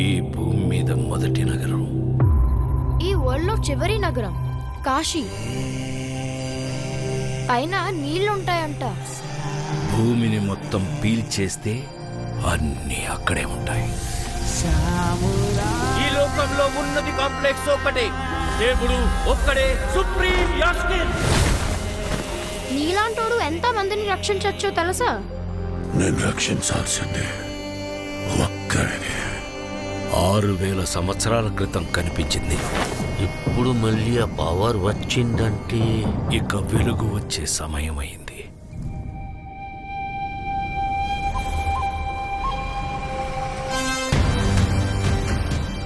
ఈ భూమి మీద మొదటి నగరం, ఈ వరల్డ్లో చివరి నగరం కాశీ. పైన నీళ్లుంటాయంట. భూమిని మొత్తం పీల్చేస్తే అన్నీ అక్కడే ఉంటాయి. ఈ లోకంలో ఉన్నది కాంప్లెక్స్ ఒక్కటే, దేవుడు ఒక్కడే సుప్రీం యాస్కిన్. నీలాంటోడు ఎంత మందిని రక్షించొచ్చో తెలుసా? నేను రక్షించాల్సిందే ఒక్కడిని. 6000 సంవత్సరాల క్రితం కనిపించింది. ఇప్పుడు మళ్ళీ ఆ పవర్ వచ్చిందంటే ఇక వెలుగు వచ్చే సమయమైంది.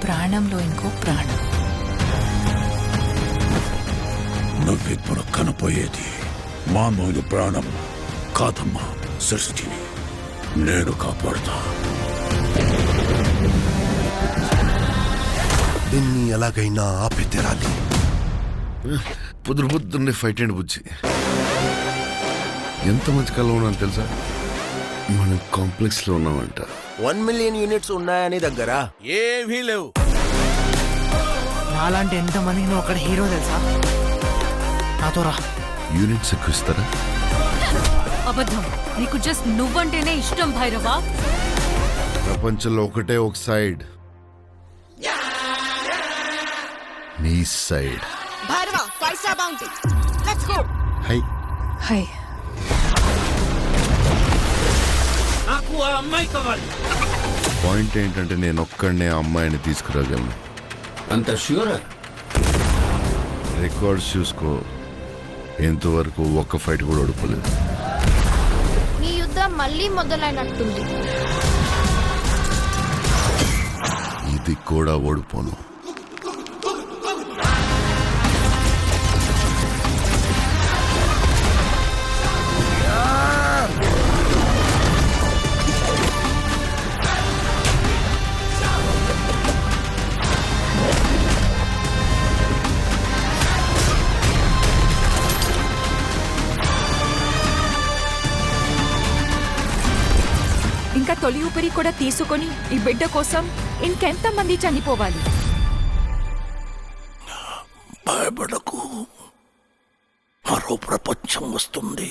ప్రాణంలో ఇంకో ప్రాణం. నువ్విప్పుడు కనపోయేది మామూలు ప్రాణం కాదమ్మా, సృష్టిని నేను కాపాడుతా. దీన్ని ఎలాగైనా ఆపి తీరాలి. పొద్దున్నే ఫైట్ అండ్ బుజ్జి ఎంత మంచి కళ ఉన్నాను తెలుసా? మనం కాంప్లెక్స్ లో ఉన్నామంట. 1 మిలియన్ యూనిట్స్ ఉన్నాయని దగ్గర ఏమీ లేవు. నాలాంటి ఎంతమందికి నువ్వు అక్కడ హీరో తెలుసా? నాతో రా. యూనిట్స్ ఎక్కువ ఇస్తారా? అబద్ధం. నీకు జస్ట్ నువ్వంటేనే ఇష్టం భైరవా. ప్రపంచంలో ఒకటే ఒక సైడ్, నీ side. Bhairava 5 star bounty. Let's go. Hi hi. నాకు ఆ అమ్మాయి కావాలి. పాయింట్ ఏంటంటే నేను ఒక్కడనే ఆ అమ్మాయిని తీసుకురాగలను. అంత ష్యూరా? రికార్డ్స్ చూసుకో, ఎంతవరకు ఒక్క ఫైట్ కూడా ఓడిపోలేదు. నీ యుద్ధం మళ్ళీ మొదలైనట్టుంది. ఇది కూడా ఓడిపోను. ఇంకా తొలి ఊపిరి కూడా తీసుకొని ఈ బిడ్డ కోసం ఇంకెంతమంది చనిపోవాలి? భయపడకు, మరో ప్రపంచం వస్తుంది.